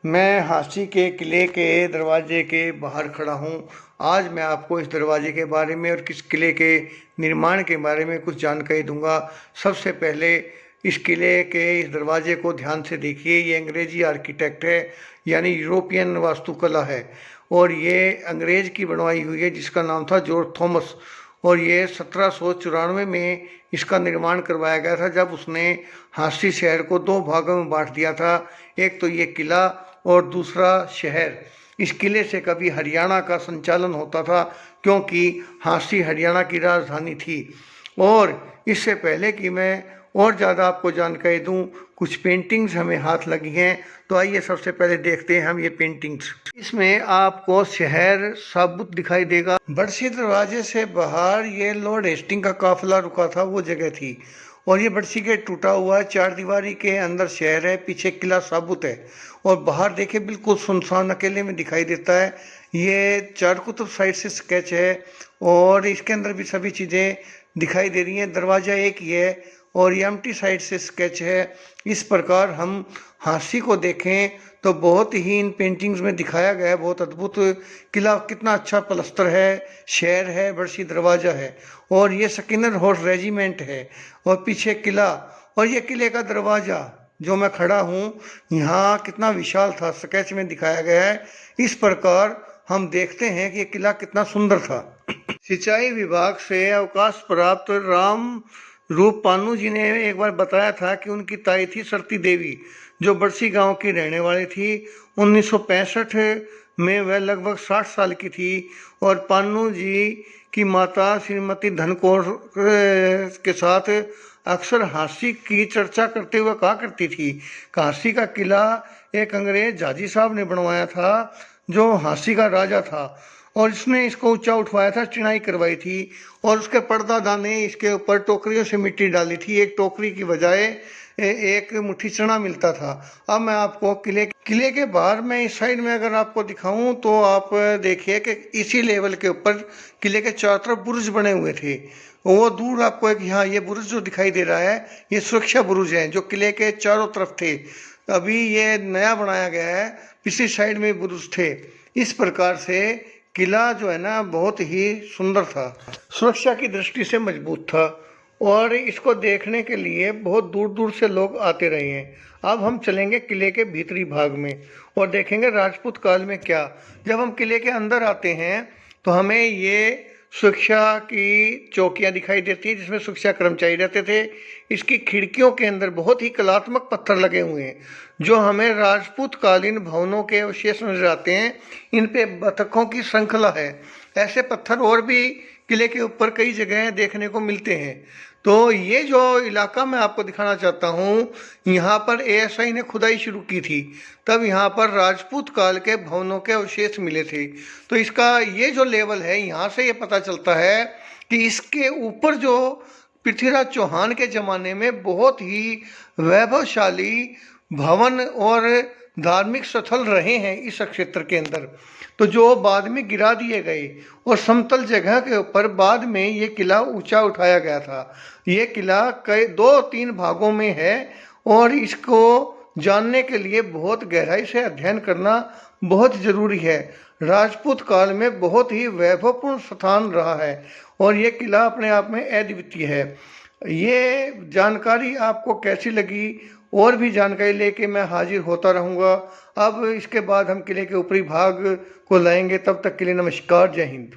मैं झांसी के किले के दरवाजे के बाहर खड़ा हूँ। आज मैं आपको इस दरवाजे के बारे में और किस किले के निर्माण के बारे में कुछ जानकारी दूंगा। सबसे पहले इस किले के इस दरवाजे को ध्यान से देखिए। ये अंग्रेजी आर्किटेक्ट है, यानी यूरोपियन वास्तुकला है, और ये अंग्रेज की बनवाई हुई है जिसका नाम था जॉर्ज थॉमस। और ये 1794 में इसका निर्माण करवाया गया था, जब उसने झांसी शहर को दो भागों में बांट दिया था। एक तो ये किला और दूसरा शहर। इस किले से कभी हरियाणा का संचालन होता था, क्योंकि झांसी हरियाणा की राजधानी थी। और इससे पहले कि मैं और ज़्यादा आपको जानकारी दूं, कुछ पेंटिंग्स हमें हाथ लगी हैं। तो आइए सबसे पहले देखते हैं हम ये पेंटिंग्स। इसमें आपको शहर साबुत दिखाई देगा। बड़सी दरवाजे से बाहर ये लॉर्ड हेस्टिंग का काफिला रुका था, वो जगह थी। और ये बड़सी गेट टूटा हुआ है, चार दीवारी के अंदर शहर है, पीछे किला साबुत है। और बाहर देखे बिल्कुल सुनसान अकेले में दिखाई देता है। ये चार कुतुब साइड से स्केच है, और इसके अंदर भी सभी चीज़ें दिखाई दे रही हैं। दरवाज़ा एक ही है, और ये एम्प्टी साइड से स्केच है। इस प्रकार हम झांसी को देखें तो बहुत ही इन पेंटिंग्स में दिखाया गया है। बहुत अद्भुत किला, कितना अच्छा प्लस्तर है, शहर है, बड़सी दरवाज़ा है, और ये स्किनर हॉर्स रेजिमेंट है, और पीछे किला। और ये किले का दरवाज़ा जो मैं खड़ा हूँ यहाँ, कितना विशाल था, स्केच में दिखाया गया है। इस प्रकार हम देखते हैं कि ये किला कितना सुंदर था। सिंचाई विभाग से अवकाश प्राप्त राम रूप पानू जी ने एक बार बताया था कि उनकी ताई थी सरती देवी, जो बड़सी गांव की रहने वाली थी। 1965 में वह लगभग 60 साल की थी, और पानू जी की माता श्रीमती धनकौर के साथ अक्सर झांसी की चर्चा करते हुए कहा करती थी, झांसी का किला एक अंग्रेज झाजी साहब ने बनवाया था, जो झांसी का राजा था, और इसने इसको ऊंचा उठवाया था, चिनाई करवाई थी, और उसके पर्दादाने इसके ऊपर टोकरियों से मिट्टी डाली थी। एक टोकरी की बजाय एक मुट्ठी चना मिलता था। अब मैं आपको किले के बाहर में इस साइड में अगर आपको दिखाऊं तो आप देखिए कि इसी लेवल के ऊपर किले के चारों तरफ बुर्ज बने हुए थे। वो दूर आपको एक यहाँ ये बुर्ज जो दिखाई दे रहा है, ये सुरक्षा बुर्ज है जो किले के चारों तरफ थे। अभी ये नया बनाया गया है, पिछली साइड में बुर्ज थे। इस प्रकार से किला जो है ना, बहुत ही सुंदर था, सुरक्षा की दृष्टि से मजबूत था, और इसको देखने के लिए बहुत दूर दूर से लोग आते रहे हैं। अब हम चलेंगे किले के भीतरी भाग में और देखेंगे राजपूत काल में क्या। जब हम किले के अंदर आते हैं तो हमें ये सुरक्षा की चौकियां दिखाई देती है, जिसमें सुरक्षा कर्मचारी रहते थे। इसकी खिड़कियों के अंदर बहुत ही कलात्मक पत्थर लगे हुए हैं, जो हमें राजपूत कालीन भवनों के अवशेष नजर आते हैं। इन पे बतखों की श्रृंखला है। ऐसे पत्थर और भी किले के ऊपर कई जगह देखने को मिलते हैं। तो ये जो इलाका मैं आपको दिखाना चाहता हूँ, यहाँ पर एएसआई ने खुदाई शुरू की थी, तब यहाँ पर राजपूत काल के भवनों के अवशेष मिले थे। तो इसका ये जो लेवल है, यहाँ से ये पता चलता है कि इसके ऊपर जो पृथ्वीराज चौहान के ज़माने में बहुत ही वैभवशाली भवन और धार्मिक स्थल रहे हैं इस क्षेत्र के अंदर, तो जो बाद में गिरा दिए गए, और समतल जगह के ऊपर बाद में ये किला ऊंचा उठाया गया था। ये किला कई 2-3 भागों में है, और इसको जानने के लिए बहुत गहराई से अध्ययन करना बहुत ज़रूरी है। राजपूत काल में बहुत ही वैभवपूर्ण स्थान रहा है, और ये किला अपने आप में अद्वितीय है। ये जानकारी आपको कैसी लगी? और भी जानकारी लेके मैं हाजिर होता रहूँगा। अब इसके बाद हम किले के ऊपरी भाग को लाएंगे। तब तक के लिए नमस्कार, जय हिंद।